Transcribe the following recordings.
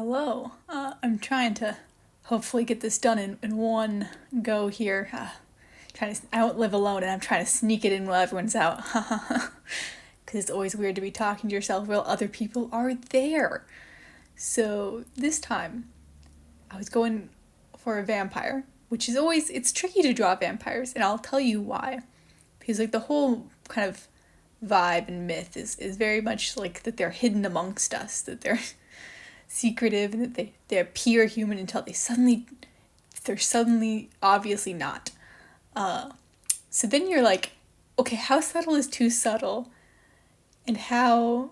Hello. I'm trying to hopefully get this done in one go here. I don't live alone and I'm trying to sneak it in while everyone's out. Because it's always weird to be talking to yourself while other people are there. So this time, I was going for a vampire, which is always, it's tricky to draw vampires, and I'll tell you why. Because like the whole kind of vibe and myth is very much like that they're hidden amongst us, that they're secretive and that they appear human until they're suddenly obviously not. So then you're like, okay, how subtle is too subtle? And how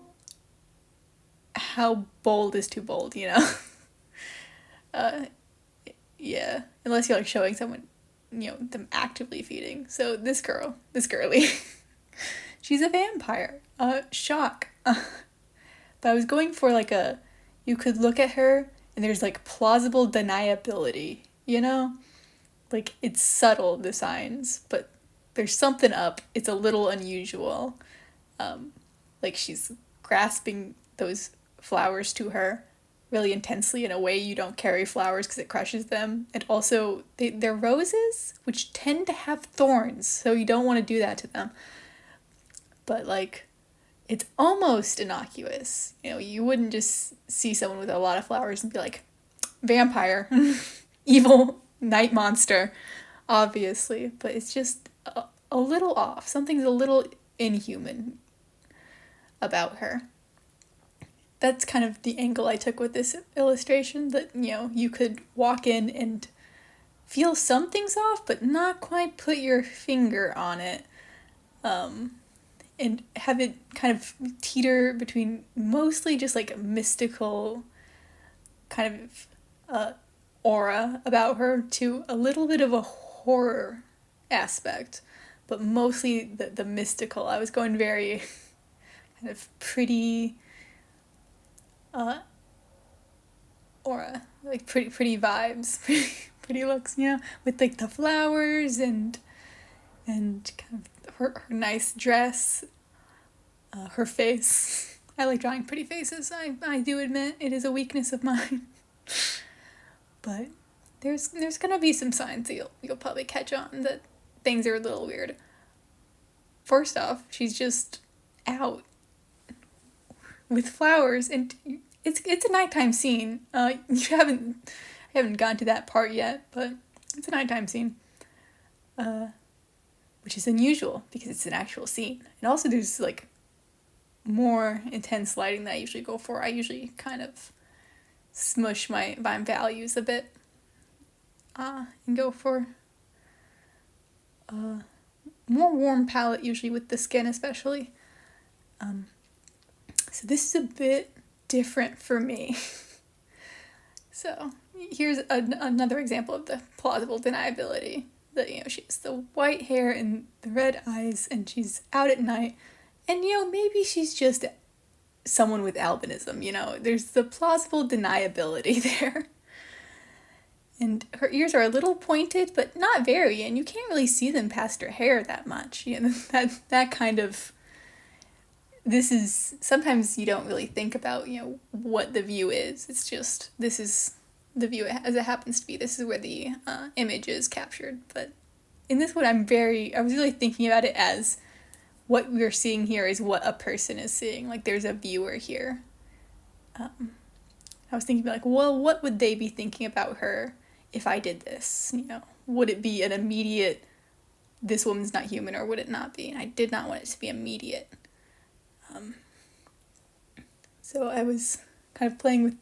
bold is too bold, you know? uh, yeah, unless you're like showing someone, them actively feeding. So this girlie, she's a vampire. Shock. But I was going for like you could look at her and there's like plausible deniability, you know? Like it's subtle, the signs, but there's something up. It's a little unusual. Like she's grasping those flowers to her really intensely in a way you don't carry flowers because it crushes them. And also, they're roses, which tend to have thorns, so you don't want to do that to them. But like, it's almost innocuous. You wouldn't just see someone with a lot of flowers and be like, vampire, evil night monster, obviously. But it's just a little off. Something's a little inhuman about her. That's kind of the angle I took with this illustration, that, you could walk in and feel something's off, but not quite put your finger on it. And have it kind of teeter between mostly just like a mystical kind of aura about her to a little bit of a horror aspect, but mostly the mystical. I was going very kind of pretty aura, like pretty vibes, pretty looks, with like the flowers and kind of her nice dress, her face. I like drawing pretty faces. I do admit it is a weakness of mine. But there's gonna be some signs that you'll probably catch on that things are a little weird. First off, she's just out with flowers, and it's a nighttime scene. I haven't gotten to that part yet, but it's a nighttime scene, which is unusual because it's an actual scene. And also there's like more intense lighting that I usually go for. I usually kind of smush my values a bit, and go for more warm palette, usually with the skin especially. So this is a bit different for me. So here's another example of the plausible deniability. That, she has the white hair and the red eyes, and she's out at night, and maybe she's just someone with albinism. There's the plausible deniability there. And her ears are a little pointed, but not very, and you can't really see them past her hair that much. That kind of, this is, sometimes you don't really think about, what the view is. It's just, this is the view as it happens to be. This is where the image is captured. But in this one, I was really thinking about it as what we're seeing here is what a person is seeing. Like, there's a viewer here. I was thinking like, well, what would they be thinking about her if I did this? Would it be an immediate, this woman's not human, or would it not be? And I did not want it to be immediate. So I was kind of playing with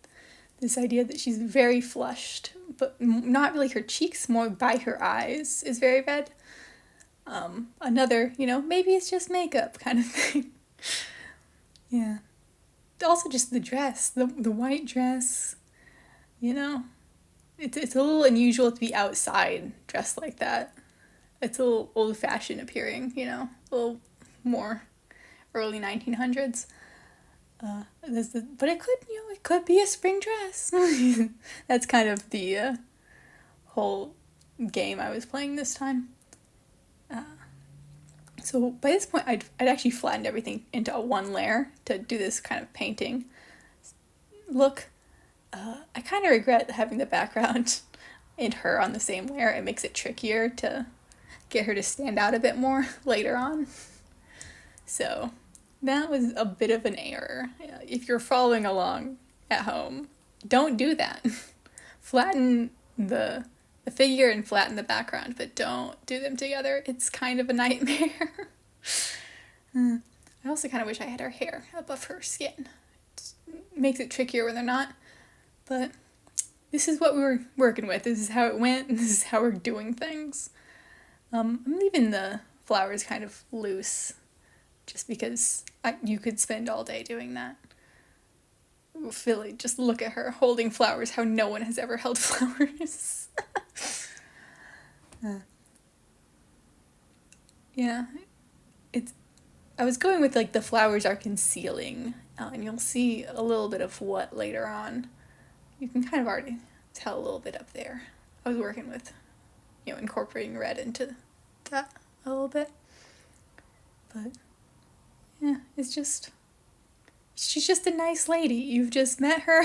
this idea that she's very flushed, but not really her cheeks, more by her eyes is very red. Another, maybe it's just makeup kind of thing. Yeah. Also just the dress, the white dress, it's a little unusual to be outside dressed like that. It's a little old-fashioned appearing, a little more early 1900s. But it could be a spring dress. That's kind of the whole game I was playing this time. So by this point, I'd actually flattened everything into one layer to do this kind of painting look. I kind of regret having the background and her on the same layer. It makes it trickier to get her to stand out a bit more later on. So that was a bit of an error. If you're following along at home, don't do that. Flatten the figure and flatten the background, but don't do them together. It's kind of a nightmare. I also kind of wish I had her hair above her skin. It makes it trickier when they're not. But this is what we were working with. This is how it went, and this is how we're doing things. I'm leaving the flowers kind of loose, just because you could spend all day doing that. Philly, just look at her holding flowers, how no one has ever held flowers. Yeah, I was going with like the flowers are concealing, and you'll see a little bit of what later on. You can kind of already tell a little bit up there. I was working with, incorporating red into that a little bit. But, yeah, she's just a nice lady. You've just met her.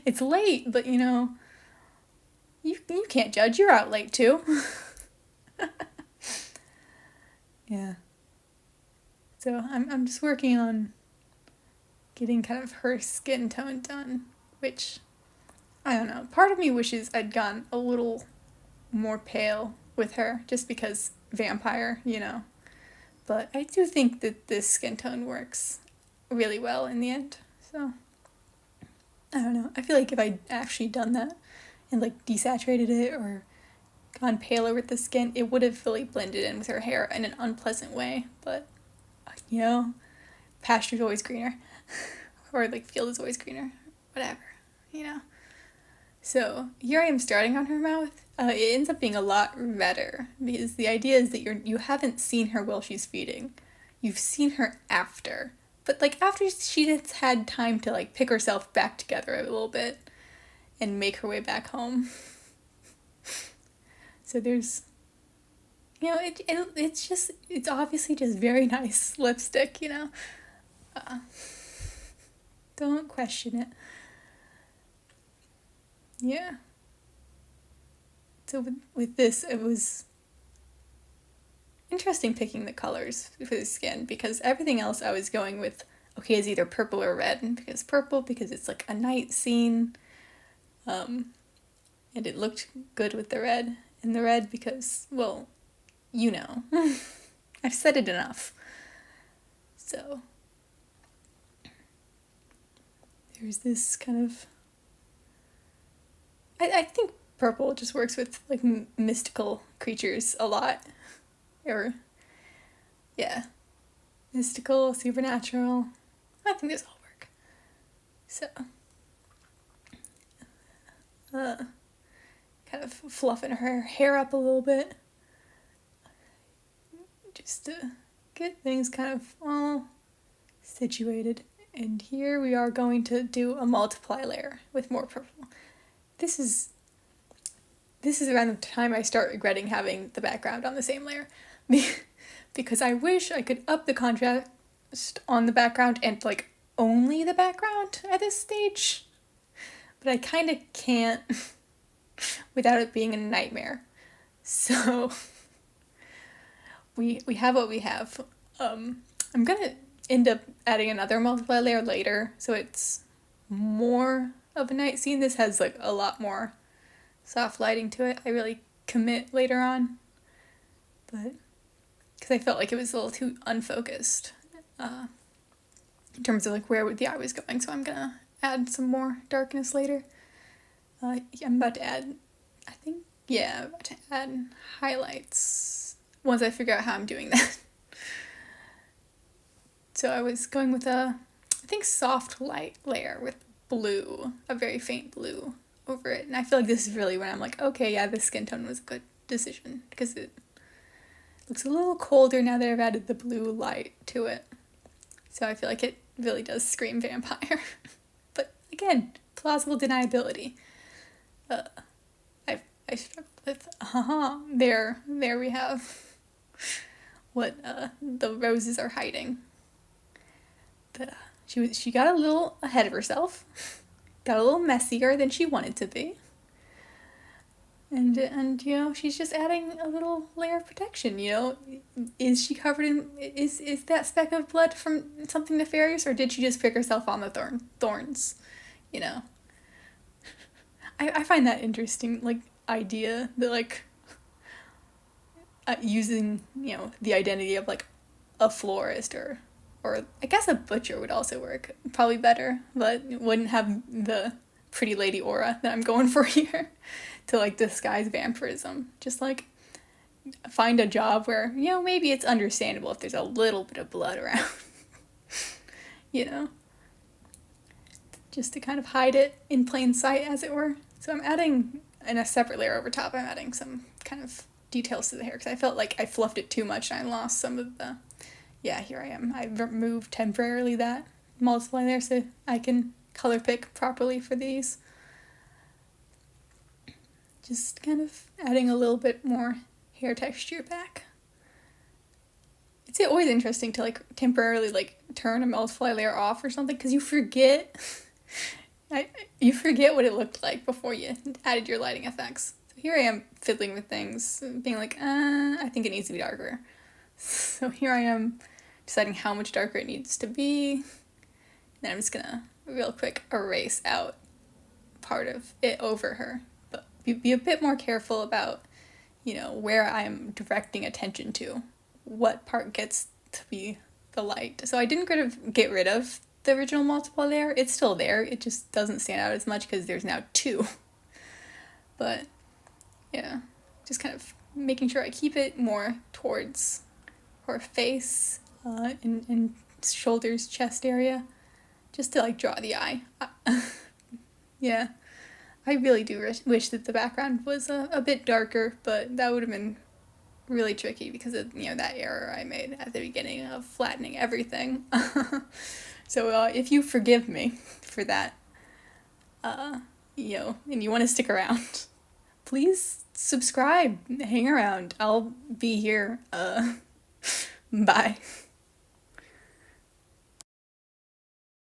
It's late, but, you can't judge. You're out late, too. Yeah. So I'm just working on getting kind of her skin tone done, which, I don't know, part of me wishes I'd gone a little more pale with her, just because vampire, but I do think that this skin tone works really well in the end, so, I don't know, I feel like if I'd actually done that and, like, desaturated it or gone paler with the skin, it would have really blended in with her hair in an unpleasant way, but, pasture's always greener, or, like, field is always greener, whatever, So, here I am starting on her mouth. It ends up being a lot redder, because the idea is that you haven't seen her while she's feeding. You've seen her after. But, like, after she's had time to, like, pick herself back together a little bit and make her way back home. So there's, it's obviously just very nice lipstick, Don't question it. Yeah. So with this, it was interesting picking the colors for the skin, because everything else I was going with, okay, is either purple or red, because it's like a night scene, and it looked good with the red, and the red because, well, I've said it enough. So, there's this kind of, I think purple just works with, like, mystical creatures a lot. Or, yeah. Mystical, supernatural. I think those all work. So, kind of fluffing her hair up a little bit. Just to get things kind of all situated. And here we are going to do a multiply layer with more purple. This is around the time I start regretting having the background on the same layer. Because I wish I could up the contrast on the background and, like, only the background at this stage. But I kind of can't without it being a nightmare. So we have what we have. I'm gonna end up adding another multiply layer later, so it's more of a night scene. This has, like, a lot more soft lighting to it. I really commit later on, but because I felt like it was a little too unfocused in terms of, like, where the eye was going, so I'm gonna add some more darkness later. I'm about to add, I'm about to add highlights once I figure out how I'm doing that. So I was going with soft light layer with blue, a very faint blue over it. And I feel like this is really when I'm like, okay, yeah, this skin tone was a good decision, because it looks a little colder now that I've added the blue light to it. So I feel like it really does scream vampire. But again, plausible deniability. I struggled with, there we have what the roses are hiding. But she got a little ahead of herself. got a little messier than she wanted to be. And you know, she's just adding a little layer of protection, you know. Is she covered in, is that speck of blood from something nefarious, or did she just pick herself on the thorns, you know? I find that interesting, like, idea that, like, using, you know, the identity of, like, a florist, or I guess a butcher would also work probably better, but it wouldn't have the pretty lady aura that I'm going for here to, like, disguise vampirism. Just, like, find a job where, you know, maybe it's understandable if there's a little bit of blood around. You know? Just to kind of hide it in plain sight, as it were. So I'm adding, in a separate layer over top, I'm adding some kind of details to the hair, because I felt like I fluffed it too much and I lost some of the, yeah, here I am. I removed temporarily that multiply there so I can color pick properly for these. Just kind of adding a little bit more hair texture back. It's always interesting to, like, temporarily, like, turn a multiply layer off or something, because you forget you forget what it looked like before you added your lighting effects. So here I am fiddling with things, being like, I think it needs to be darker. So here I am deciding how much darker it needs to be. Then I'm just gonna real quick erase out part of it over her. But be a bit more careful about, you know, where I'm directing attention to. What part gets to be the light. So I didn't get rid of the original multiply layer. It's still there. It just doesn't stand out as much because there's now two. But yeah, just kind of making sure I keep it more towards her face and shoulders, chest area, just to, like, draw the eye. Yeah, I really do wish that the background was a bit darker, but that would have been really tricky because of, you know, that error I made at the beginning of flattening everything. So if you forgive me for that, you know, and you want to stick around, please subscribe, hang around. I'll be here. Bye.